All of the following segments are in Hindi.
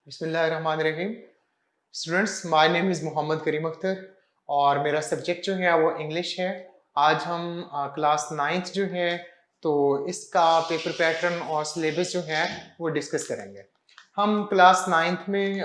बिस्मिल्लाहिर्रहमानिर्रहीम। Students, my name is Mohammad Karim Akhtar और मेरा सब्जेक्ट जो है वो इंग्लिश है। आज हम क्लास 9th जो है तो इसका पेपर पैटर्न और सिलेबस जो है वो डिस्कस करेंगे। हम क्लास 9th में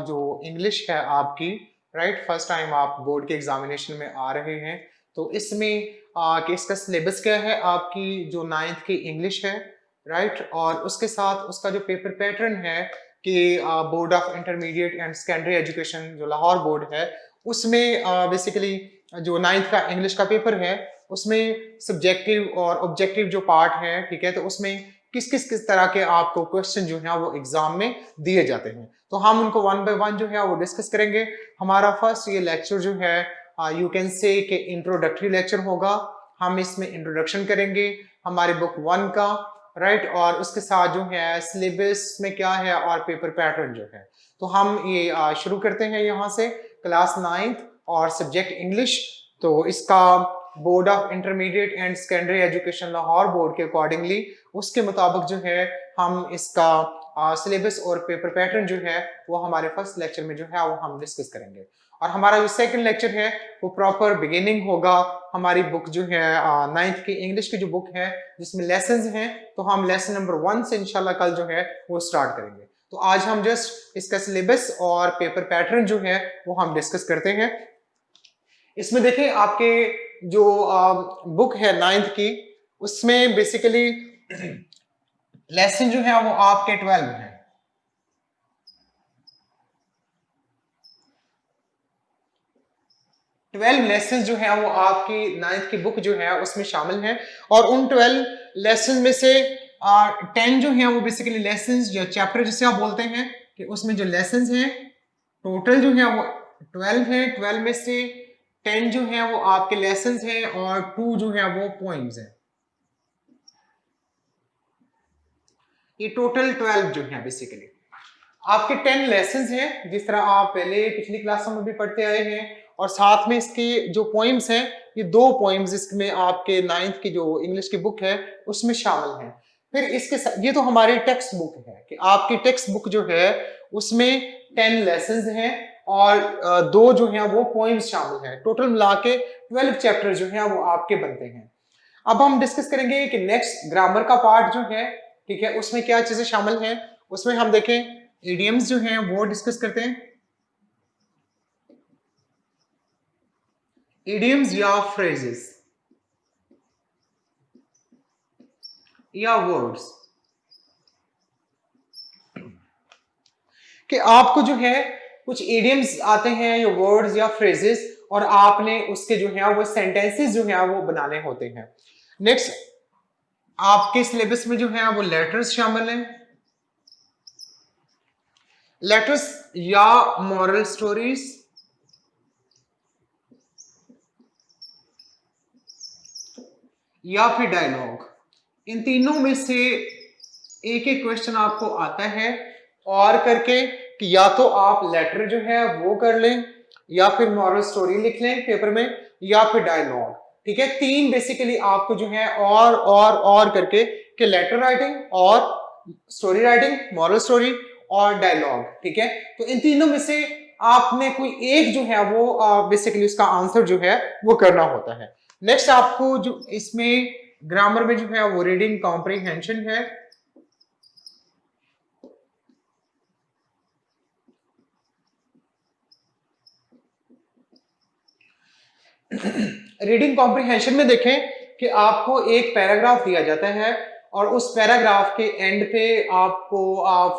जो इंग्लिश है आपकी, राइट, फर्स्ट टाइम आप बोर्ड के एग्जामिनेशन में आ रहे हैं, तो इसमें कि इसका सिलेबस क्या है, आपकी जो 9th की इंग्लिश है, राइट, और उसके साथ उसका जो पेपर पैटर्न है कि board of intermediate and secondary education जो लाहौर बोर्ड है, उसमें बेसिकली जो 9th का इंग्लिश का पेपर है उसमें सब्जेक्टिव और ऑब्जेक्टिव जो पार्ट है, ठीक है, तो उसमें किस तरह के आपको क्वेश्चन जो है वो एग्जाम में दिए जाते हैं, तो हम उनको वन बाय वन जो है वो डिस्कस करेंगे। हमारा फर्स्ट ये लेक्चर जो है यू कैन से कि इंट्रोडक्टरी लेक्चर होगा। हम इसमें इंट्रोडक्शन करेंगे हमारे बुक 1 का, राइट, और उसके साथ जो है सिलेबस में क्या है और पेपर पैटर्न जो है। तो हम ये शुरू करते हैं यहाँ से क्लास 9th और सब्जेक्ट इंग्लिश। तो इसका board of intermediate and secondary education Lahore board के अकॉर्डिंगली उसके मुताबिक जो है हम इसका सिलेबस और पेपर पैटर्न जो है वो हमारे फर्स्ट लेक्चर में जो है वो हम डिस्कस करेंगे। और हमारा जो सेकंड लेक्चर है वो प्रॉपर बिगिनिंग होगा। हमारी बुक जो है 9th की इंग्लिश की जो बुक है जिसमें लेसन्स हैं, तो हम लेसन नंबर 1 से इंशाल्लाह कल जो है वो स्टार्ट करेंगे। तो आज हम जस्ट इसका सिलेबस और पेपर पैटर्न जो है वो हम डिस्कस करते हैं। इसमें देखें आपके जो बुक है 9th की, उसमें बेसिकली लेसन जो है वो आपके 12 है। 12 लेसन जो है वो आपकी 9th की बुक जो है उसमें शामिल है। और उन 12 लेसन में से 10 जो है वो बेसिकली लेसन या चैप्टर जिसे आप बोलते हैं कि उसमें जो लेसन हैं टोटल जो है वो 12 है। 12 में से 10 जो है वो आपके लेसन हैं और 2 जो है वो पोइम्स हैं। ये टोटल 12 जो है बेसिकली आपके 10 लेसन्स हैं, जिस तरह आप पहले पिछली क्लासों में भी पढ़ते आए हैं। और साथ में इसके जो पोइम्स हैं, ये 2 पोइम्स इसमें आपके 9th की जो इंग्लिश की बुक है उसमें शामिल हैं। फिर इसके साथ ये तो हमारी टेक्स्ट बुक है कि आपकी टेक्स्ट बुक जो है उसमें 10 लेसन्स हैं और 2 जो है वो पोइम्स शामिल हैं। टोटल मिला के 12 चैप्टर जो है वो आपके बनते हैं। अब हम डिस्कस करेंगे कि नेक्स्ट ग्रामर का पार्ट जो है, ठीक है, उसमें क्या चीजें शामिल हैं। उसमें हम देखें इडियम्स जो हैं वो डिस्कस करते हैं। इडियम्स या फ्रेजेस या वर्ड्स कि आपको जो है कुछ इडियम्स आते हैं या वर्ड्स या फ्रेजेस और आपने उसके जो है वो सेंटेंसेस जो है वो बनाने होते हैं। नेक्स्ट आपके सिलेबस में जो है वो लेटर्स शामिल हैं। लेटर्स या मॉरल स्टोरीज या फिर डायलॉग, इन तीनों में से एक एक क्वेश्चन आपको आता है और करके कि या तो आप लेटर जो है वो कर लें या फिर मॉरल स्टोरी लिख लें पेपर में या फिर डायलॉग, ठीक है। 3 बेसिकली आपको जो है और करके कि लेटर राइटिंग और स्टोरी राइटिंग, मॉरल स्टोरी और डायलॉग, ठीक है। तो इन तीनों में से आपने कोई एक जो है वो बेसिकली उसका आंसर जो है वो करना होता है। नेक्स्ट आपको जो इसमें ग्रामर में जो है वो रीडिंग कॉम्प्रिहेंशन है। रीडिंग कॉम्प्रिहेंशन में देखें कि आपको एक पैराग्राफ दिया जाता है और उस पैराग्राफ के एंड पे आपको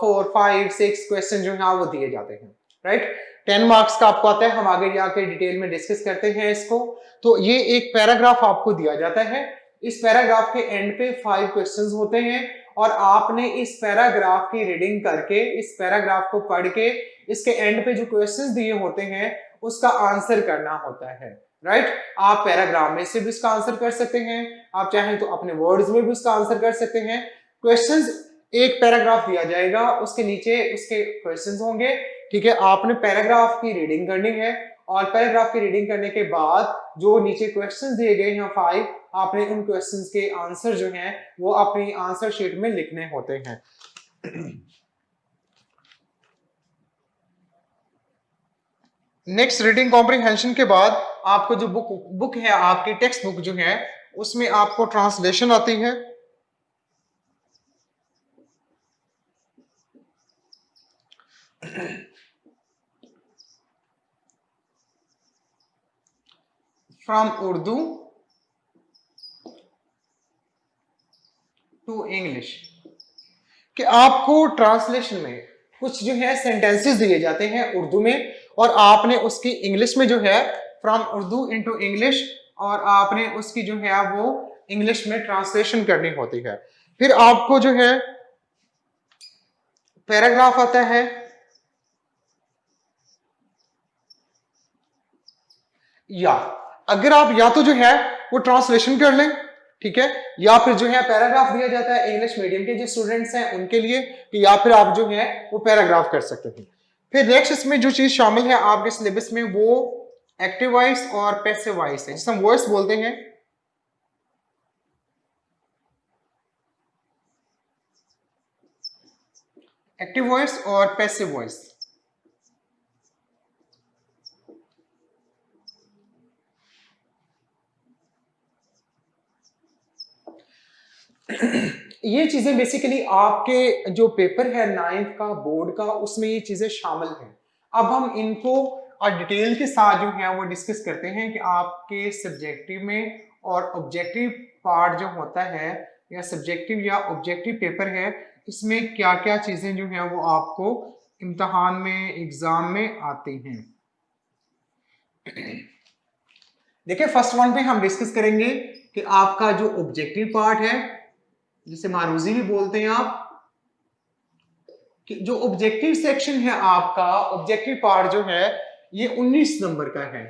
4, 5, 6 क्वेश्चन जो है वो दिए जाते हैं, राइट। 10 मार्क्स का आपको आता है, हम आगे जाके डिटेल में डिस्कस करते हैं इसको। तो ये एक पैराग्राफ आपको दिया जाता है, इस पैराग्राफ के एंड पे 5 क्वेश्चंस होते हैं और आपने इस पैराग्राफ की रीडिंग करके, इस पैराग्राफ को पढ़ के इसके एंड पे जो क्वेश्चंस दिए होते हैं उसका आंसर करना होता है, राइट। आप पैराग्राफ में से भी इसका आंसर कर सकते हैं, आप चाहें तो अपने वर्ड्स में भी उसका आंसर कर सकते हैं। क्वेश्चंस, एक पैराग्राफ दिया जाएगा, उसके नीचे उसके क्वेश्चंस होंगे, ठीक है। आपने पैराग्राफ की रीडिंग करनी है और पैराग्राफ की रीडिंग करने के बाद जो नीचे क्वेश्चंस दिए गए हैं 5, आपने उन क्वेश्चंस के आंसर जो हैं वो अपनी आंसर शीट में लिखने होते हैं। नेक्स्ट रीडिंग कॉम्प्रिहेंशन के बाद आपको जो बुक है, आपकी टेक्स्ट बुक जो है, उसमें आपको ट्रांसलेशन आती है। फ्रॉम उर्दू टू इंग्लिश, कि आपको ट्रांसलेशन में कुछ जो है सेंटेंसेस दिए जाते हैं उर्दू में, और आपने उसकी इंग्लिश में जो है फ्रॉम उर्दू इनटू इंग्लिश, और आपने उसकी जो है वो इंग्लिश में ट्रांसलेशन करनी होती है। फिर आपको जो है पैराग्राफ आता है, या अगर आप या तो जो है वो ट्रांसलेशन कर लें, ठीक है, या फिर जो है पैराग्राफ दिया जाता है इंग्लिश मीडियम के जो स्टूडेंट्स हैं उनके लिए, कि या फिर आप जो है वो पैराग्राफ कर सकते हैं। फिर नेक्स्ट इसमें जो चीज शामिल है आपके सिलेबस में, वो एक्टिव वॉइस और पैसिव वॉइस है, जिसे हम वॉइस बोलते हैं। एक्टिव वॉइस और पैसिव वॉइस। ये चीजें बेसिकली आपके जो पेपर है 9th का बोर्ड का, उसमें ये चीजें शामिल हैं। अब हम इनको डिटेल के साथ जो है वो डिस्कस करते हैं कि आपके सब्जेक्टिव में और ऑब्जेक्टिव पार्ट जो होता है, या सब्जेक्टिव या ऑब्जेक्टिव पेपर है, इसमें क्या क्या चीजें जो है वो आपको इम्तहान में, एग्जाम में आती हैं। देखिए फर्स्ट वन पे हम डिस्कस करेंगे कि आपका जो ऑब्जेक्टिव पार्ट है, जिसे मारूजी भी बोलते हैं आप, कि जो ऑब्जेक्टिव सेक्शन है आपका, ऑब्जेक्टिव पार्ट जो है ये 19 नंबर का है।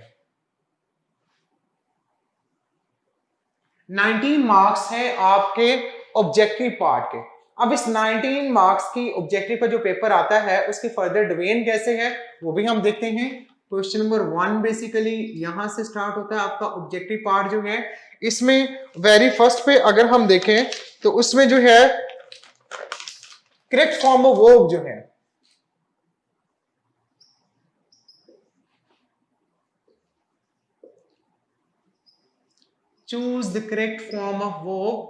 19 मार्क्स है आपके ऑब्जेक्टिव पार्ट के। अब इस 19 मार्क्स की ऑब्जेक्टिव का जो पेपर आता है, उसकी फर्दर डिवीजन कैसे है वो भी हम देखते हैं। क्वेश्चन नंबर 1 बेसिकली यहां से स्टार्ट होता है आपका ऑब्जेक्टिव पार्ट जो है। इसमें वेरी फर्स्ट पे अगर हम देखें तो उसमें जो है करेक्ट फॉर्म ऑफ वर्ब जो है, choose the correct form of verb,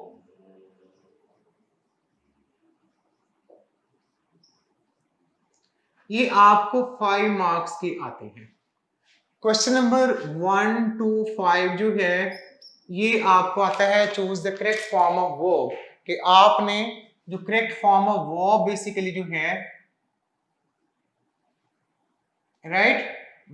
ये आपको 5 मार्क्स के आते हैं। क्वेश्चन नंबर 1 to 5 जो है ये आपको आता है choose the correct form of verb, कि आपने जो correct form of verb basically जो है, राइट,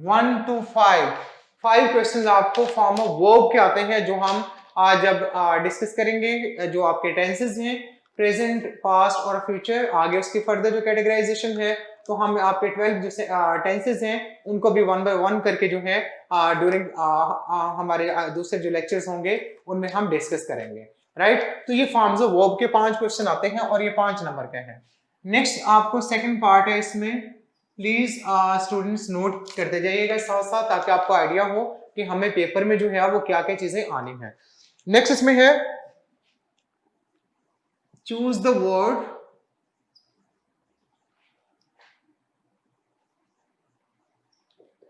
1 to 5 क्वेश्चंस आपको फॉर्म ऑफ वर्ब के आते हैं, जो हम आज जब डिस्कस करेंगे। जो आपके टेंसेस हैं, प्रेजेंट, पास्ट और फ्यूचर, आगे उसकी फर्दर जो कैटेगराइजेशन है, तो हम आपके 12 जैसे टेंसेस हैं उनको भी 1 by 1 करके जो है ड्यूरिंग हमारे दूसरे जो लेक्चर्स होंगे उनमें हम डिस्कस करेंगे, राइट। तो ये फॉर्म्स ऑफ वर्ब के 5 क्वेश्चन आते हैं और ये 5 नंबर के हैं। नेक्स्ट आपको सेकंड पार्ट है, इसमें प्लीज स्टूडेंट्स नोट करते जाइएगा साथ साथ, ताकि आपको आइडिया हो कि हमें पेपर में जो है वो क्या क्या चीजें आनी है। नेक्स्ट इसमें है choose the word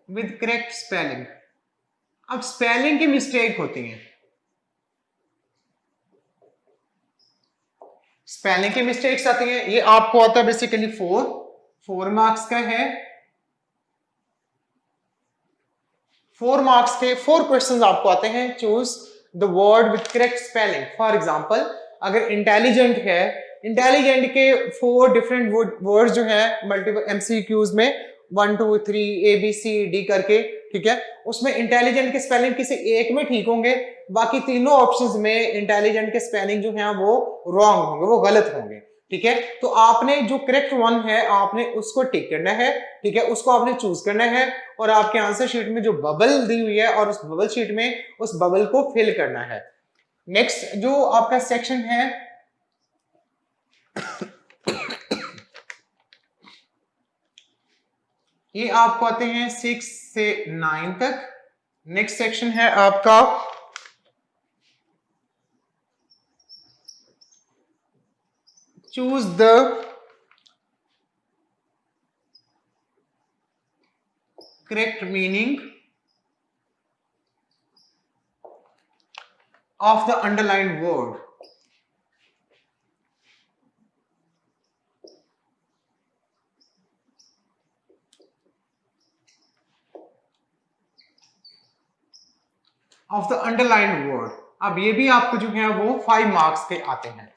with correct spelling. अब स्पेलिंग की मिस्टेक होती है, स्पेलिंग की मिस्टेक्स आती हैं। ये आपको आता है बेसिकली 4 मार्क्स का है। 4 मार्क्स के 4 क्वेश्चंस आपको आते हैं। Choose the word with correct spelling. For example अगर इंटेलिजेंट है, इंटेलिजेंट के 4 डिफरेंट वर्ड्स जो है मल्टीपल एमसीक्यूज में 1 2 3 ABCD करके, ठीक है, उसमें इंटेलिजेंट के स्पेलिंग किसी एक में ठीक होंगे, बाकी तीनों ऑप्शंस में इंटेलिजेंट के स्पेलिंग जो है वो रॉन्ग होंगे, वो गलत होंगे, ठीक है। तो आपने जो करेक्ट वन है आपने उसको टिक करना है, ठीक है, उसको आपने चूज करना है, और आपके आंसर शीट में जो बबल दी हुई है और उस बबल शीट में उस बबल को फिल करना है। नेक्स्ट जो आपका सेक्शन है ये आपको आते हैं 6 से 9 तक। नेक्स्ट सेक्शन है आपका choose the correct meaning of the underlined word. Of the underline word. अब ये भी आपको जो है वो 5 मार्क्स के आते हैं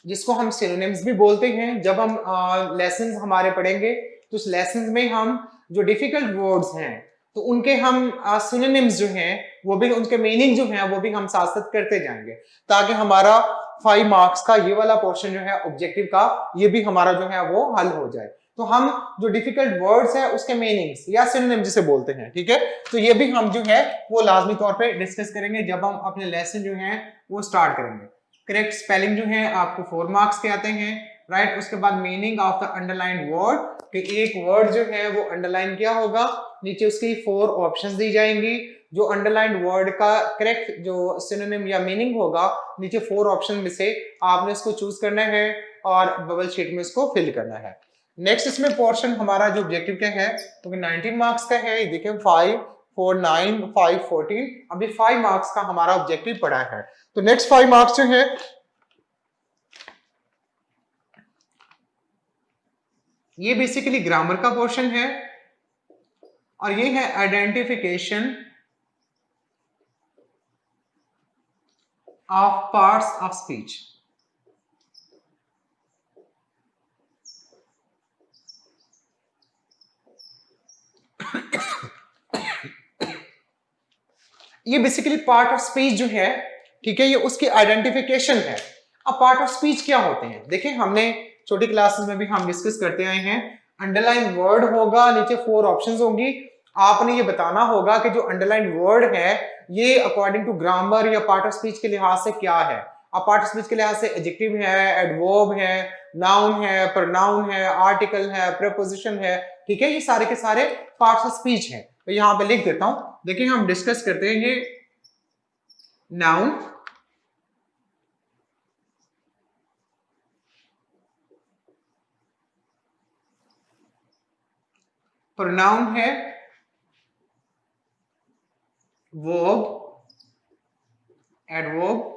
जिसको हम सिनोनिम्स भी बोलते हैं। जब हम लेसन हमारे पढ़ेंगे तो उस लेसन में हम जो डिफिकल्ट वर्ड्स हैं तो उनके हम सिनोनिम्स जो हैं वो भी, उनके मीनिंग जो है वो भी हम साथ साथ करते जाएंगे ताकि हमारा 5 मार्क्स का ये वाला पोर्शन जो है ऑब्जेक्टिव का ये भी हमारा जो है वो हल हो जाए। तो हम जो डिफिकल्ट वर्ड्स है उसके मीनिंग्स या सिनोनिम जिसे बोलते हैं, ठीक है, तो ये भी हम जो है वो लाजमी तौर पे डिस्कस करेंगे जब हम अपने लेसन जो है वो स्टार्ट करेंगे। करेक्ट स्पेलिंग जो है आपको 4 मार्क्स के आते हैं, राइट। उसके बाद meaning of the underline word कि एक वर्ड जो है वो अंडरलाइन किया होगा, नीचे उसकी 4 ऑप्शंस दी जाएंगी। जो अंडरलाइन वर्ड का करेक्ट जो सिनोनिम या मीनिंग होगा नीचे 4 ऑप्शन में से आपने इसको चूज करना है और बबल शीट में इसको फिल करना है। नेक्स्ट इसमें पोर्शन हमारा जो ऑब्जेक्टिव क्या है तो 19 मार्क्स का है। ये देखिए 5 4 9 5 14, अभी 5 मार्क्स का हमारा ऑब्जेक्टिव पड़ा है। तो नेक्स्ट 5 मार्क्स जो है ये बेसिकली ग्रामर का पोर्शन है और ये है identification of parts of speech. ये बेसिकली पार्ट ऑफ स्पीच जो है, ठीक है, ये उसकी आइडेंटिफिकेशन है। अब पार्ट ऑफ स्पीच क्या होते हैं, देखिए हमने छोटी क्लासेस में भी हम डिस्कस करते आए हैं। अंडरलाइन वर्ड होगा, नीचे 4 ऑप्शंस होंगी, आपने ये बताना होगा कि जो अंडरलाइन वर्ड है ये अकॉर्डिंग टू ग्रामर या पार्ट ऑफ स्पीच के लिहाज से क्या है। अब पार्ट ऑफ स्पीच के लिहाज से एडजेक्टिव है, एडवर्ब है, नाउन है, प्रोनाउन है, आर्टिकल है, प्रीपोजिशन है, ठीक है, ये सारे के सारे पार्ट्स ऑफ स्पीच हैं। तो यहां पे लिख देता हूं, देखिए हम डिस्कस करते हैं ये नाउन, प्रोनाउन है, वर्ब, एडवर्ब,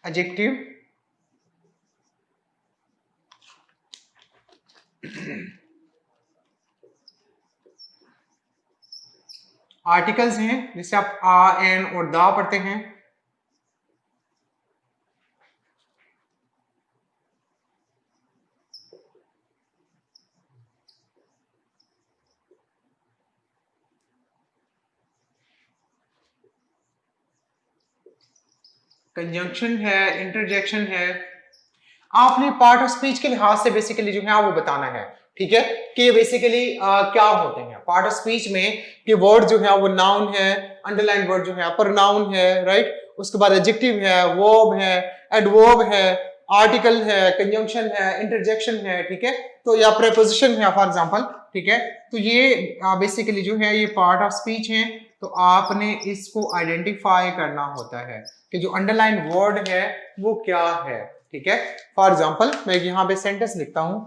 एडजेक्टिव, आर्टिकल्स हैं जिसे आप आ, एन और दा पढ़ते हैं, कंजंक्शन है, इंटरजेक्शन है। आपने पार्ट ऑफ स्पीच के लिहाज से बेसिकली जो है वो बताना है, ठीक है, कि बेसिकली क्या होते हैं पार्ट ऑफ स्पीच में। कि वर्ड जो है वो नाउन है, अंडरलाइन वर्ड जो है प्रोनाउन है, राइट। उसके बाद एडजेक्टिव है, वर्ब है, एडवर्ब है, आर्टिकल है, कंजंक्शन है, इंटरजेक्शन है, ठीक है, तो या प्रीपोजिशन है फॉर एग्जांपल, ठीक है। तो ये बेसिकली जो है ये पार्ट ऑफ स्पीच है। तो आपने इसको आइडेंटिफाई करना होता है कि जो अंडरलाइन वर्ड है वो क्या है, ठीक है। फॉर एग्जाम्पल मैं यहां पे सेंटेंस लिखता हूं,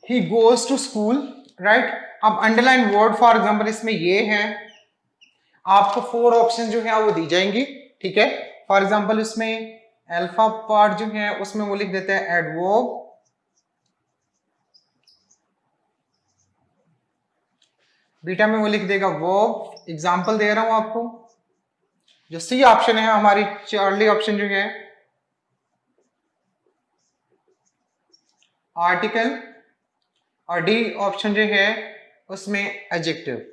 he goes to school, right. अब अंडरलाइन वर्ड फॉर एग्जाम्पल इसमें ये है, आपको 4 ऑप्शन जो है वो दी जाएंगी, ठीक है। फॉर एग्जाम्पल इसमें अल्फा पार्ट जो है उसमें वो लिख देते हैं एडवर्ब, बीटा में वो लिख देगा वर्ब। एग्जाम्पल दे रहा हूं आपको, जो सी ऑप्शन है हमारी चार्ली ऑप्शन जो है आर्टिकल, और डी ऑप्शन जो है उसमें एडजेक्टिव,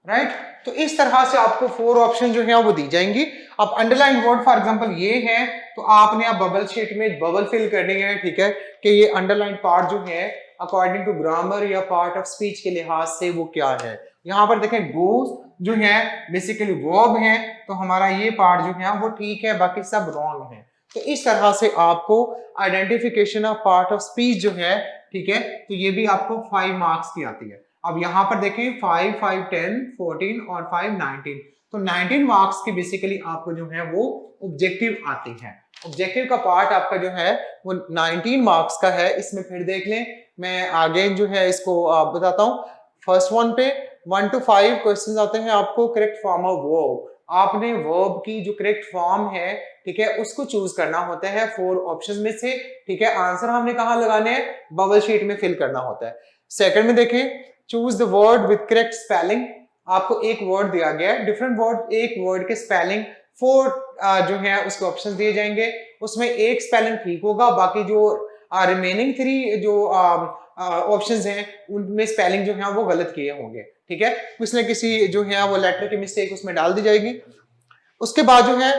राइट। तो इस तरह से आपको 4 ऑप्शन जो है वो दी जाएंगी। अब अंडरलाइन वर्ड फॉर एग्जांपल ये है, तो आपने अब बबल शीट में बबल फिल करनी है, ठीक है, कि ये अंडरलाइन पार्ट जो है अकॉर्डिंग टू ग्रामर या पार्ट ऑफ स्पीच के लिहाज से वो क्या है। यहाँ पर देखें गोज जो है बेसिकली वर्ब है, तो हमारा ये पार्ट जो है वो ठीक है, बाकी सब रॉन्ग है। तो इस तरह से आपको identification of part of speech जो है, ठीक है, तो ये भी आपको 5 मार्क्स की आती है। अब यहाँ पर देखें 5, 5, 10, 14 और 5, 19, तो 19 मार्क्स की बेसिकली आपको जो है वो ऑब्जेक्टिव आती है। ऑब्जेक्टिव का पार्ट आपका जो है वो 19 मार्क्स का है। इसमें फिर देख लें, मैं आगे जो है इसको बताता हूँ। फर्स्ट वन पे 1 to 5 क्वेश्चंस आते हैं आपको, करेक्ट फॉर्म ऑफ वर्ब। आपने वर्ब की जो करेक्ट फॉर्म है, ठीक है, उसको चूज करना होता है 4 ऑप्शंस में से, ठीक है। आंसर हमने कहाँ लगाने हैं, बबल शीट में फिल करना होता है। सेकंड में देखें, choose the word with correct spelling. आपको एक वर्ड दिया गया है, डिफरेंट वर्ड, एक वर्ड के स्पेलिंग 4 जो है उसके ऑप्शन दिए जाएंगे, उसमें एक स्पेलिंग ठीक होगा, बाकी जो रिमेनिंग 3 जो ऑप्शंस हैं उनमें स्पेलिंग जो है वो गलत किए होंगे, ठीक है। किसी न किसी जो है वो लेटर की मिस्टेक उसमें डाल दी जाएगी। उसके बाद जो है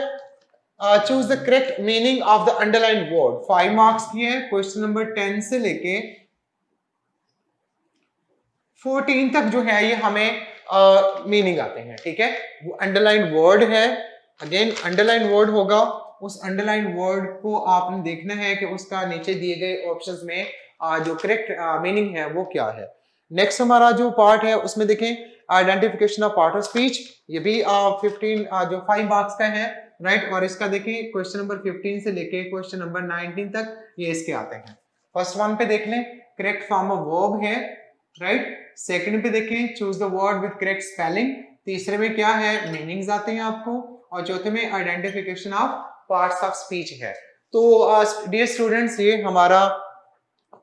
choose the correct meaning of the underline word, 5 marks की है। क्वेश्चन नंबर 10 से लेके 14 तक जो है ये हमें मीनिंग आते हैं, ठीक है। वो अंडरलाइन वर्ड है, अगेन अंडरलाइन वर्ड होगा, उस अंडरलाइन वर्ड को आपने देखना है कि उसका नीचे दिए गए ऑप्शंस में जो करेक्ट मीनिंग है वो क्या है। नेक्स्ट हमारा जो पार्ट है उसमें देखें identification of part of speech, ये भी 15 जो 5 मार्क्स का है, राइट। और इसका देखें क्वेश्चन नंबर 15 से लेके क्वेश्चन नंबर 19 तक ये इसके आते हैं। फर्स्ट वन पे देख लें, करेक्ट फॉर्म ऑफ वर्ब है, राइट। सेकंड पे देखें choose the word with correct spelling, तीसरे में क्या है, मीनिंग्स आते हैं आपको, और चौथे में identification of parts of speech है। तो डियर स्टूडेंट्स, ये हमारा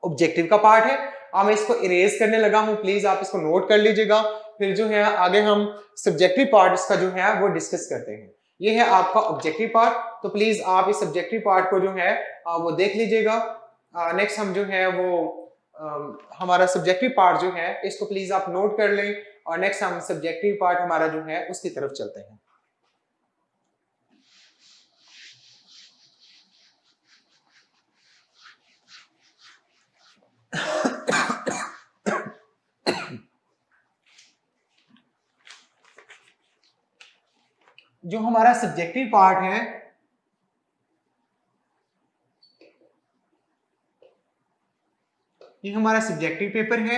ऑब्जेक्टिव का पार्ट है। अब मैं इसको इरेज करने लगा हूं, प्लीज आप इसको नोट कर लीजिएगा, फिर जो है आगे हम सब्जेक्टिव पार्ट इसका जो है वो डिस्कस करते हैं। ये है आपका ऑब्जेक्टिव पार्ट, तो प्लीज आप इस सब्जेक्टिव पार्ट को जो है वो देख लीजिएगा। नेक्स्ट हम जो है वो हमारा सब्जेक्टिव पार्ट जो है इसको प्लीज आप नोट कर लें, और नेक्स्ट हम सब्जेक्टिव पार्ट हमारा जो है उसकी तरफ चलते हैं। जो हमारा सब्जेक्टिव पार्ट है, ये हमारा सब्जेक्टिव पेपर है,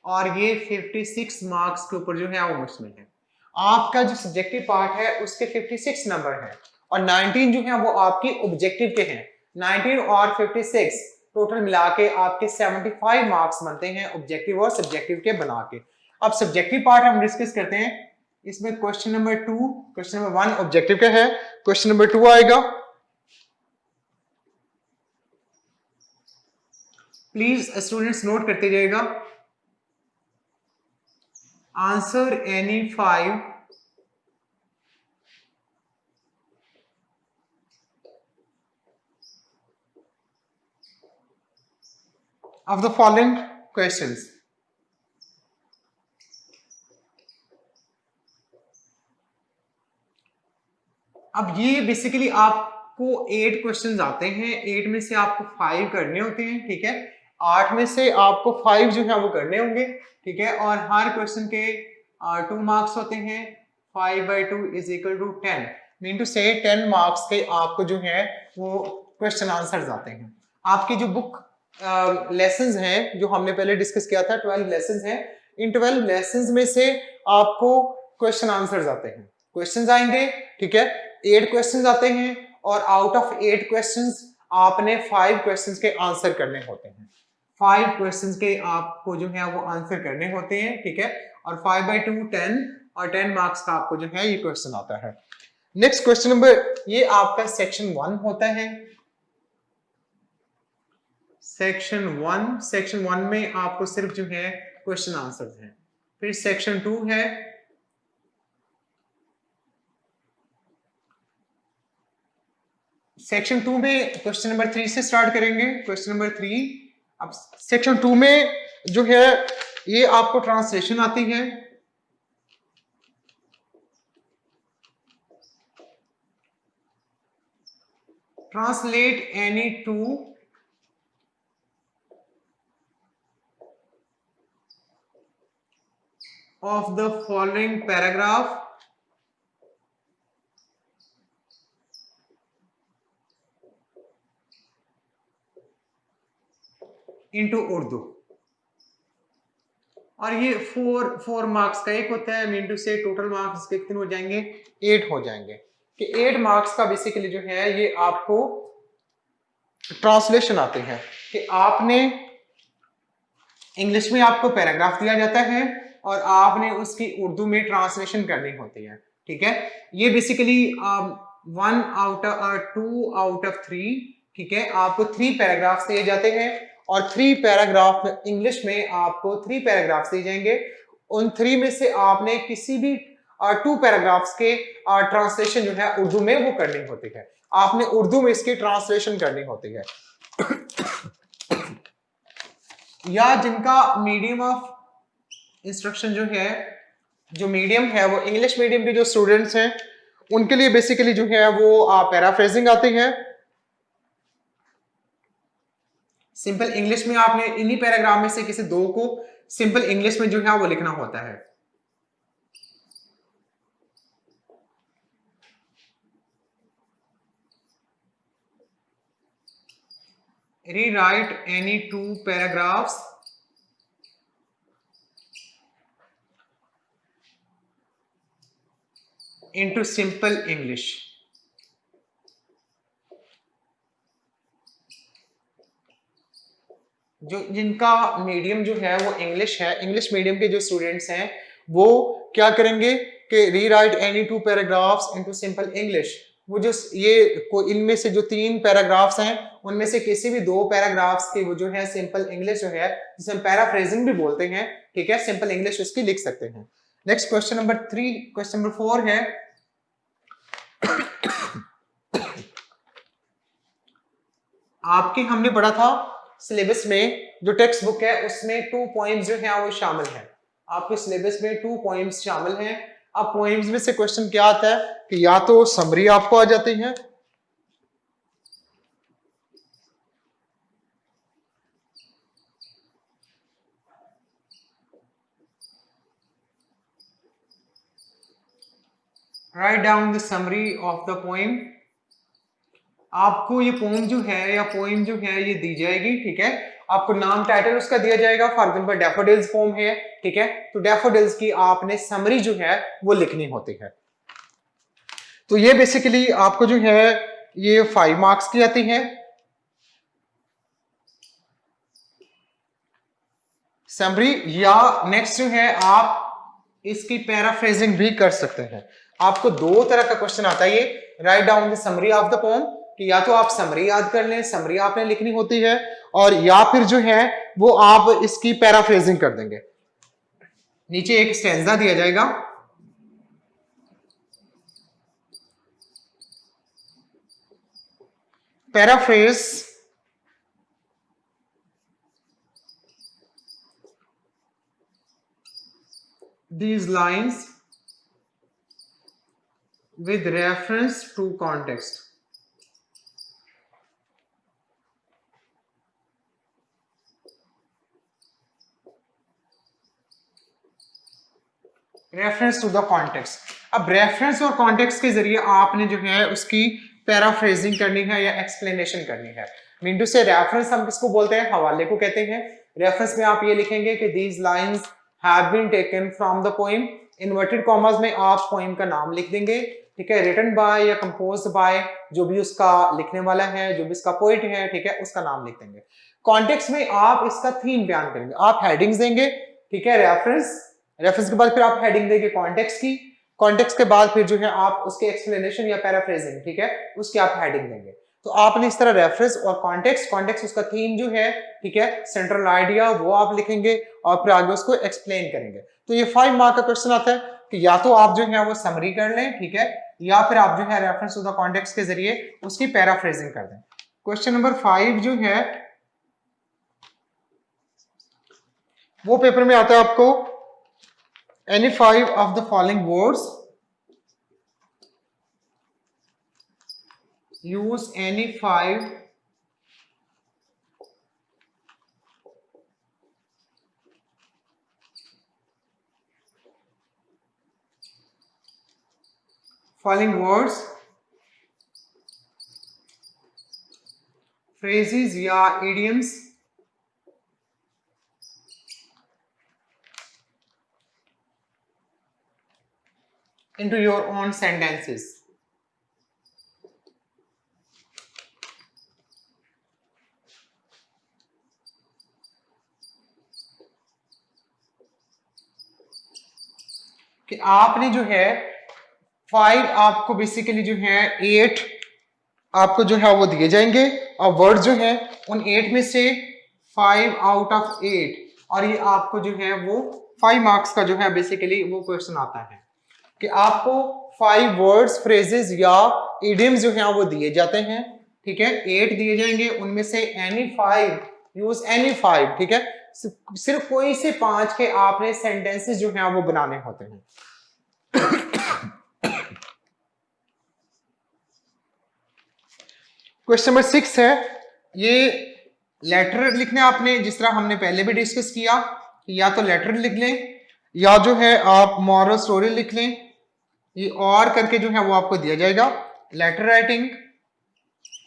और ये 56 मार्क्स के ऊपर जो है वो मुश्तमिल है। आपका जो सब्जेक्टिव पार्ट है उसके 56 नंबर हैं, और 19 जो है वो आपकी ऑब्जेक्टिव के हैं। 19 और 56 टोटल मिला के आपके 75 मार्क्स बनते हैं ऑब्जेक्टिव और सब्जेक्टिव के बना के। अब सब्जेक्टिव पार्ट हम डिस्कस करते हैं। इसमें question number 2, question number 1 objective का है, क्वेश्चन नंबर 2 आएगा। प्लीज स्टूडेंट्स नोट करते जाइएगा। Answer any 5 of the following questions. अब ये बेसिकली आपको 8 क्वेश्चंस आते हैं, 8 में से आपको 5 करने होते हैं, ठीक है। 8 में से आपको 5 जो है वो करने होंगे, ठीक है। और हर क्वेश्चन के 2 मार्क्स होते हैं, 5/2 is equal to 10, mean two से 10 मार्क्स के आपको जो है वो क्वेश्चन आंसर्स आते हैं। आपकी जो बुक लेसन्स हैं जो हमने पहले डिस्कस किया था, 12 लेसन्स हैं, इन 12 लेसन्स में से आपको क्वेश्चन आंसर्स आते हैं, क्वेश्चंस आएंगे, ठीक है। 8 क्वेश्चंस आते हैं, और आउट ऑफ 8 क्वेश्चंस आपने 5 क्वेश्चंस के आंसर करने होते हैं। 5 क्वेश्चंस के आपको जो है वो आंसर करने होते हैं, ठीक है। और 5/2 10, और 10 मार्क्स का आपको जो है ये क्वेश्चन आता है। नेक्स्ट क्वेश्चन नंबर, ये आपका सेक्शन 1 होता है। सेक्शन 1 में आपको सिर्फ जो है क्वेश्चन आंसर्स हैं। फिर सेक्शन 2 है, सेक्शन 2 में क्वेश्चन नंबर 3 से स्टार्ट करेंगे। क्वेश्चन नंबर 3, अब सेक्शन 2 में जो है ये आपको ट्रांसलेशन आती है। Translate any 2 of the following paragraph into Urdu. और ये फोर मार्क्स का एक होता है, मीन टू से टोटल मार्क्स कितने हो जाएंगे, 8 हो जाएंगे। कि 8 मार्क्स का बेसिकली जो है ये आपको ट्रांसलेशन आते हैं कि आपने इंग्लिश में आपको पैराग्राफ दिया जाता है और आपने उसकी उर्दू में ट्रांसलेशन करनी होती है। ठीक है, ये बेसिकली 2 आउट ऑफ 3, ठीक है, आपको 3 पैराग्राफ्स दिए जाते हैं और 3 पैराग्राफ इंग्लिश में आपको 3 पैराग्राफ्स दिए जाएंगे। उन 3 में से आपने किसी भी 2 पैराग्राफ्स के ट्रांसलेशन जो है उर्दू में वो करनी होती है। आपने उर्दू में इसकी ट्रांसलेशन करनी होती है। या जिनका मीडियम ऑफ इंस्ट्रक्शन जो है, जो मीडियम है वो इंग्लिश मीडियम के जो स्टूडेंट्स हैं उनके लिए बेसिकली जो है वो पैराफ्रेजिंग आते हैं। सिंपल इंग्लिश में आपने इन्हीं पैराग्राफ में से किसी 2 को सिंपल इंग्लिश में जो है वो लिखना होता है। Rewrite any 2 paragraphs into simple English। जो जिनका मीडियम जो है वो इंग्लिश है, इंग्लिश मीडियम के जो स्टूडेंट्स हैं वो क्या करेंगे कि rewrite any 2 paragraphs into simple English. वो जो ये इनमें से जो 3 पैराग्राफ्स हैं उनमें से किसी भी 2 पैराग्राफ्स के वो जो है सिंपल इंग्लिश जो है जिसे हम पैराफ्रेजिंग भी बोलते हैं, ठीक है, सिंपल इंग्लिश उसकी लिख सकते हैं। Next question number 3, question number 4 है आपके हमने पढ़ा था सिलेबस में जो टेक्स्ट बुक है उसमें 2 पोएम्स जो है वो शामिल है। आपके सिलेबस में 2 पोएम्स शामिल हैं। अब पोएम्स में से क्वेश्चन क्या आता है कि या तो समरी आपको आ जाती है, write down the summary of the poem. आपको ये पोएम जो है या पोएम जो है ये दी जाएगी, ठीक है, आपको नाम टाइटल उसका दिया जाएगा। फॉर एग्जांपल डैफोडिल्स पोएम है, ठीक है, तो डैफोडिल्स की आपने समरी जो है वो लिखनी होती है। तो ये बेसिकली आपको जो है ये 5 मार्क्स की आती है समरी। या नेक्स्ट जो है आप इसकी पैराफ्रेजिंग भी कर सकते हैं। आपको 2 तरह का क्वेश्चन आता है ये, write down the summary of the poem, कि या तो आप समरी याद कर लें, समरी आपने लिखनी होती है, और या फिर जो है वो आप इसकी पैराफ्रेजिंग कर देंगे। नीचे एक स्टेंजा दिया जाएगा, paraphrase these lines with reference to context। Reference to the context. अब रेफरेंस और कॉन्टेक्स्ट के जरिए आपने जो है उसकी पैराफ्रेजिंग करनी है या एक्सप्लेनेशन करनी है। मीन से रेफरेंस हम किसको बोलते हैं, हवाले को कहते हैं। रेफरेंस में आप ये लिखेंगे कि these lines have been taken from the poem, inverted commas में आप पोएम का नाम लिख देंगे, ठीक है, रिटन बाय या कंपोज्ड बाय, जो भी उसका लिखने वाला है, जो भी इसका पोइट है, ठीक है, उसका नाम लिख देंगे। कॉन्टेक्स्ट में आप इसका थीम बयान करेंगे, आप हेडिंग्स देंगे, ठीक है, रेफरेंस के बाद फिर आप हेडिंग देंगे कॉन्टेक्स्ट की, कॉन्टेक्स्ट के बाद फिर जो है आप उसके एक्सप्लेनेशन या पैराफ्रेजिंग, ठीक है, उसकी आप हेडिंग देंगे। तो आपने इस तरह रेफरेंस और कॉन्टेक्स्ट उसका थीम जो है, ठीक है, सेंट्रल आइडिया वो आप लिखेंगे और फिर आगे उसको एक्सप्लेन करेंगे। तो ये 5 मार्क का क्वेश्चन आता है कि या तो आप जो है वो समरी कर लें, ठीक है, या फिर आप जो है रेफरेंस टू द कॉन्टेक्स्ट के जरिए उसकी पैराफ्रेजिंग कर दें। क्वेश्चन नंबर 5 जो है वो पेपर में आता है आपको, any 5 of the following words, use any 5 following words, phrases या idioms into your own sentences. कि आपने जो है 5 आपको बेसिकली जो है 8 आपको जो है वो दिए जाएंगे और वर्ड जो है उन 8 में से 5 आउट ऑफ 8 और ये आपको जो है वो 5 मार्क्स का जो है बेसिकली वो क्वेश्चन आता है कि आपको 5 वर्ड्स फ्रेजेस या इडियम्स जो है वो दिए जाते हैं, ठीक है। 8 दिए जाएंगे, उनमें से एनी 5 यूज एनी 5, ठीक है। सिर्फ कोई से 5 के आपने सेंटेंसेस जो है वो बनाने होते हैं। क्वेश्चन नंबर 6 है, ये लेटर लिखने आपने जिस तरह हमने पहले भी डिस्कस किया, या तो लेटर लिख लें या जो है आप मॉरल स्टोरी लिख लें, ये और करके जो है वो आपको दिया जाएगा। Letter writing,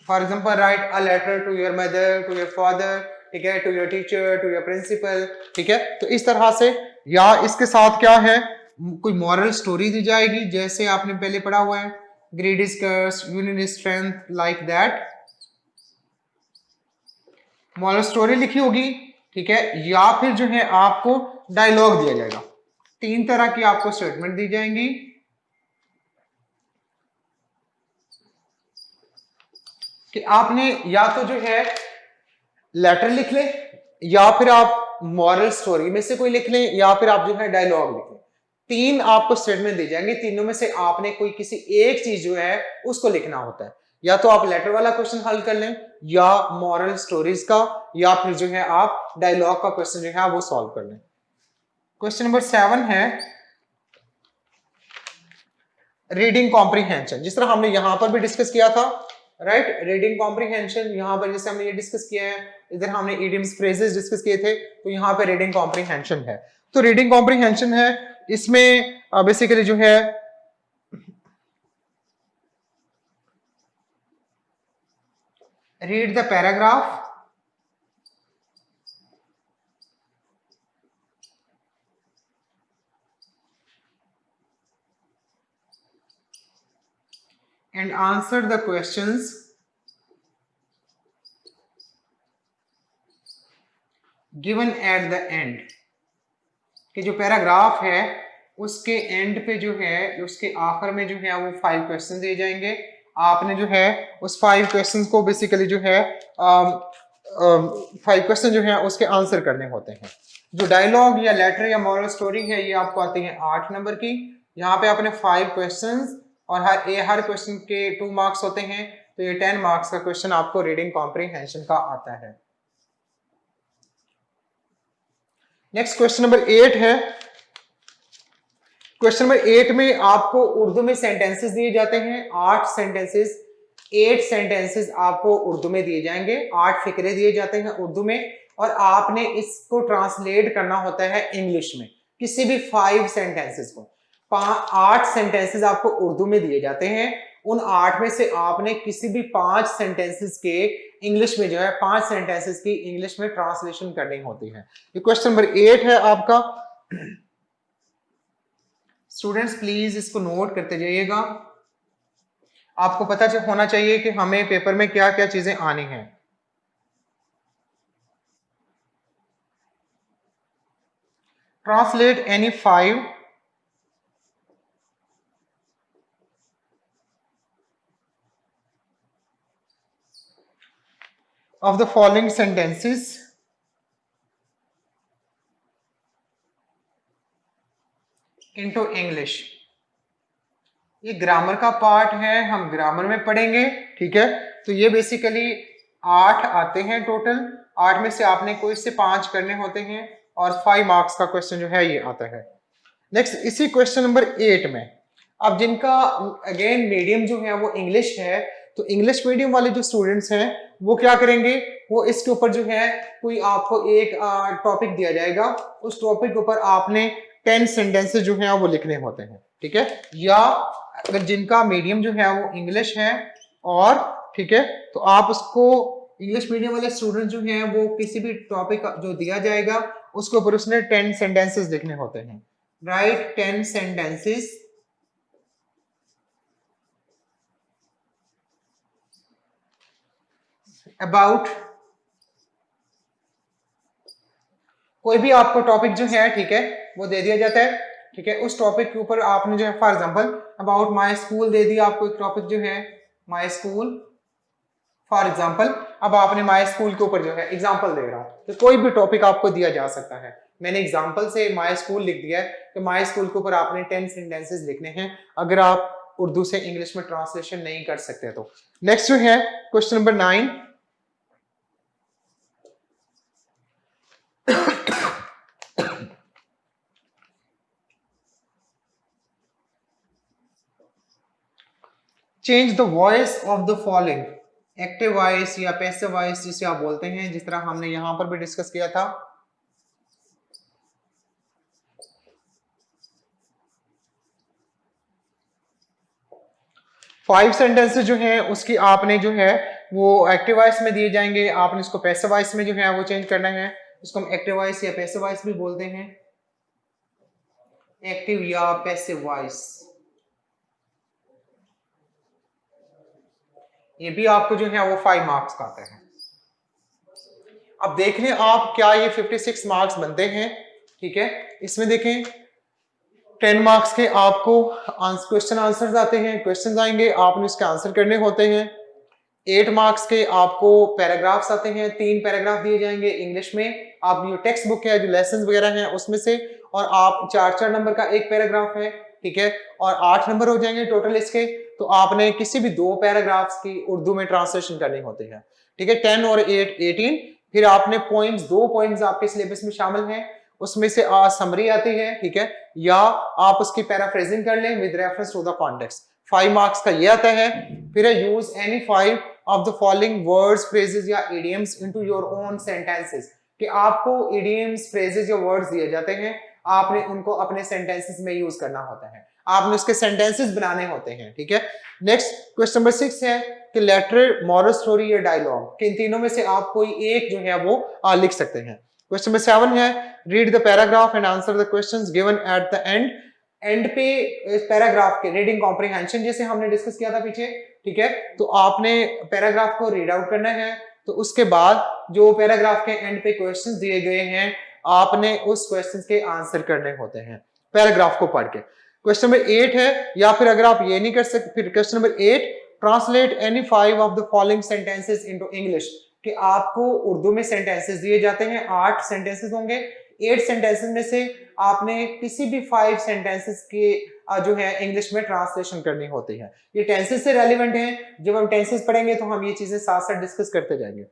for example write a letter to your mother, to your father, ठीक है, to your teacher, to your principal, ठीक है। तो इस तरह से, या इसके साथ क्या है, कोई मॉरल स्टोरी दी जाएगी जैसे आपने पहले पढ़ा हुआ है, grade is cursed, union is strength, like that. Moral story लिखी होगी, ठीक है, या फिर जो है आपको डायलॉग दिया जाएगा। 3 तरह की आपको स्टेटमेंट दी जाएंगी। कि आपने या तो जो है लेटर लिख लें या फिर आप मॉरल स्टोरी में से कोई लिख लें या फिर आप जो है डायलॉग लिख लें। 3 आपको स्टेटमेंट दी जाएंगे, तीनों में से आपने कोई किसी एक चीज जो है उसको लिखना होता है। या तो आप लेटर वाला क्वेश्चन हल कर लें या मॉरल स्टोरीज का, या फिर जो है आप डायलॉग का क्वेश्चन जो है वो सॉल्व कर लें। क्वेश्चन नंबर 7 है रीडिंग कॉम्प्रीहेंशन, जिस तरह हमने यहां पर भी डिस्कस किया था, राइट। रीडिंग कॉम्प्रीहेंशन यहां पर जैसे हमने ये डिस्कस किया है, इधर हमने इडियम्स फ्रेजेस डिस्कस किए थे, तो यहां पे रीडिंग कॉम्प्रीहेंशन है। तो रीडिंग कॉम्प्रीहेंशन है, इसमें बेसिकली जो है read the paragraph, and answer the questions given at the end। कि जो पैराग्राफ है उसके एंड पे जो है, उसके आखिर में जो है वो 5 क्वेश्चन दिए जाएंगे। आपने जो है उस 5 क्वेश्चन को बेसिकली जो है 5 क्वेश्चन जो है उसके आंसर करने होते हैं। जो डायलॉग या लेटर या मॉरल स्टोरी है ये आपको आती है 8 नंबर की। यहाँ पे आपने 5 क्वेश्चंस और हर क्वेश्चन के 2 मार्क्स होते हैं, तो ये 10 मार्क्स का क्वेश्चन आपको रीडिंग कॉम्प्रीहेंशन का आता है। नेक्स्ट क्वेश्चन नंबर 8 है। क्वेश्चन नंबर 8 में आपको उर्दू में सेंटेंसेस दिए जाते हैं, 8 सेंटेंसेस, 8 सेंटेंसेस आपको उर्दू में दिए जाएंगे, 8 फिक्रे दिए जाते हैं उर्दू में, और आपने इसको ट्रांसलेट करना होता है इंग्लिश में, किसी भी 5 सेंटेंसेस को। 8 सेंटेंसेस आपको उर्दू में दिए जाते हैं, उन 8 में से आपने किसी भी 5 सेंटेंसेस के इंग्लिश में जो है 5 सेंटेंसेस की इंग्लिश में ट्रांसलेशन करनी होती है। ये क्वेश्चन नंबर 8 है आपका। स्टूडेंट्स प्लीज इसको नोट करते जाइएगा, आपको पता होना चाहिए कि हमें पेपर में क्या क्या चीजें आनी हैं। Translate any 5 of the following sentences into English। ये ग्रामर का पार्ट है, हम ग्रामर में पढ़ेंगे, ठीक है। तो ये बेसिकली 8 आते हैं टोटल, 8 में से आपने कोई से 5 करने होते हैं और 5 मार्क्स का क्वेश्चन जो है ये आता है। नेक्स्ट इसी क्वेश्चन नंबर 8 में अब जिनका अगेन मीडियम जो है वो इंग्लिश है, तो इंग्लिश मीडियम वाले जो स्टूडेंट्स हैं वो क्या करेंगे, वो इसके ऊपर जो है कोई आपको एक टॉपिक दिया जाएगा, उस टॉपिक के ऊपर आपने 10 सेंटेंसेस जो है वो लिखने होते हैं, ठीक है। या अगर जिनका मीडियम जो है वो इंग्लिश है, और ठीक है, तो आप उसको इंग्लिश मीडियम वाले स्टूडेंट जो हैं वो किसी भी टॉपिक जो दिया जाएगा उसके ऊपर उसने 10 सेंटेंसेस लिखने होते हैं। राइट 10 सेंटेंसेस अबाउट, कोई भी आपको टॉपिक जो है, ठीक है, वो दे दिया जाता है, ठीक है, उस टॉपिक के ऊपर आपने जो है for example about my school दे दिया आपको एक टॉपिक जो है माय स्कूल, फॉर एग्जांपल अब आपने माय स्कूल के ऊपर जो है एग्जांपल दे रहा हूं, तो कोई भी टॉपिक आपको दिया जा सकता है। मैंने एग्जांपल से माय स्कूल लिख दिया है कि माय स्कूल के ऊपर आपने 10 सेंटेंसेस लिखने हैं अगर आप उर्दू से इंग्लिश में ट्रांसलेशन नहीं कर सकते तो। नेक्स्ट जो है question number 9, change the voice of the following, active voice या पैसिव वॉइस जिसे आप बोलते हैं, जिस तरह हमने यहां पर भी डिस्कस किया था। फाइव सेंटेंसेस जो हैं उसकी आपने जो है वो एक्टिव वॉइस में दिए जाएंगे, आपने इसको पैसिव वॉइस में जो है वो चेंज करना है। इसको हम एक्टिव वॉइस या पैसिव वॉइस भी बोलते हैं, एक्टिव या पैसिव वॉइस। ये भी आपको जो है वो 5 मार्क्स का आता है। अब देख लें आप क्या ये 56 मार्क्स बनते हैं, ठीक है। इसमें देखें 10 मार्क्स के आपको क्वेश्चन आंसर्स आते हैं, क्वेश्चन आएंगे, आपने इसके आंसर करने होते हैं। 8 मार्क्स के आपको पैराग्राफ्स आते हैं, 3 पैराग्राफ दिए जाएंगे इंग्लिश में, आप जो टेक्स्ट बुक है जो लेसन वगैरह हैं उसमें से, और आप 4-4 नंबर का एक पैराग्राफ है, ठीक है, और 8 नंबर हो जाएंगे टोटल इसके। तो आपने किसी भी 2 पैराग्राफ्स की उर्दू में ट्रांसलेशन करनी होती है, ठीक है। 10 और 8 18, फिर आपने पॉइंट्स 2 पॉइंट्स आपके सिलेबस में शामिल हैं, उसमें से समरी आती है, ठीक है, या आप उसकी पैराफ्रेजिंग कर लें with reference to the context. 5 marks का ये आता है। फिर use any 5 of the following words phrases या idioms into your own sentences, कि आपको इडियम्स फ्रेजेस या वर्ड्स दिए जाते हैं, आपने उनको अपने सेंटेंसेस में यूज करना होता है, आपने उसके सेंटेंसेस बनाने होते हैं, ठीक है। नेक्स्ट क्वेश्चन नंबर 6 है कि लेटर, मॉरल स्टोरी या डायलॉग, कि इन तीनों में से आप कोई एक जो है वो लिख सकते हैं। क्वेश्चन नंबर 7 है read the paragraph and answer the questions given at the end. And पे पैराग्राफ के रीडिंग कॉम्प्रिहेंशन जैसे हमने डिस्कस किया था पीछे, ठीक है, तो आपने पैराग्राफ को रीड आउट करना है, तो उसके बाद जो पैराग्राफ के एंड पे क्वेश्चंस दिए गए हैं आपने उस क्वेश्चंस के आंसर करने होते हैं पैराग्राफ को पढ़ के। क्वेश्चन नंबर 8 है, या फिर अगर आप ये नहीं कर सकते, फिर question number 8 translate any 5 of the following sentences into English, कि आपको उर्दू में सेंटेंसेस दिए जाते हैं, 8 सेंटेंसेस होंगे, 8 सेंटेंसेस में से आपने किसी भी 5 सेंटेंसेस के जो है इंग्लिश में ट्रांसलेशन करनी होती है। ये टेंसेस से रेलिवेंट है, जब हम टेंसेस पढ़ेंगे तो हम ये चीजें साथ साथ डिस्कस करते जाएंगे।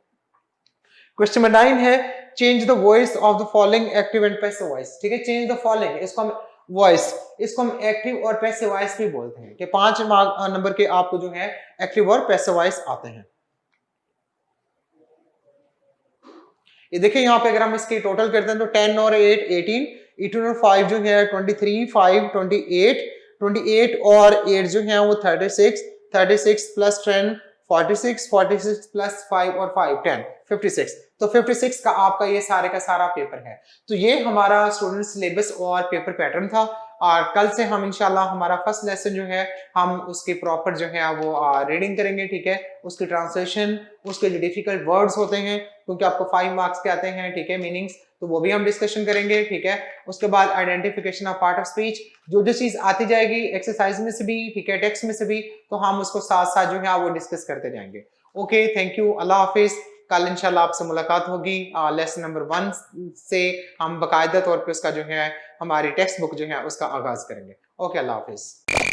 क्वेश्चन नंबर 9 है change the voice of the following active and passive voice, ठीक है, चेंज द फॉलोइंग, इसको हम वॉइस, इसको हम एक्टिव और पैसिव वॉइस भी बोलते हैं, कि 5 नंबर के आपको जो है एक्टिव और पैसिव वॉइस आते हैं। ये देखिए यहाँ पे अगर हम इसकी टोटल करते हैं तो 10 और 8 18, 18 और 5 जो है 23, 5 28, 28 और 8 जो है वो 36, 36 प्लस 10 46, 46 प्लस 5 और 5 10 56। तो 56 का आपका ये सारे का सारा पेपर है। तो ये हमारा स्टूडेंट सिलेबस और पेपर पैटर्न था, और कल से हम इंशाल्लाह हमारा फर्स्ट लेसन जो है हम उसकी प्रॉपर जो है वो रीडिंग करेंगे, ठीक है, उसकी ट्रांसलेशन, उसके जो डिफिकल्ट वर्ड्स होते हैं क्योंकि आपको 5 मार्क्स के आते हैं, ठीक है, मीनिंग्स, तो वो भी हम डिस्कशन करेंगे, ठीक है। उसके बाद identification of part of speech, जो जो चीज आती जाएगी एक्सरसाइज में से भी, ठीक है, टेक्स्ट में से भी, तो हम उसको साथ साथ जो है वो डिस्कस करते जाएंगे। ओके, थैंक यू, अल्लाह हाफिज। कल इंशाल्लाह आपसे मुलाकात होगी लेसन नंबर 1 से, हम बाकायदा तौर पे उसका जो है हमारी टेक्स्ट बुक जो है उसका आगाज करेंगे। ओके, अल्लाह हाफिज।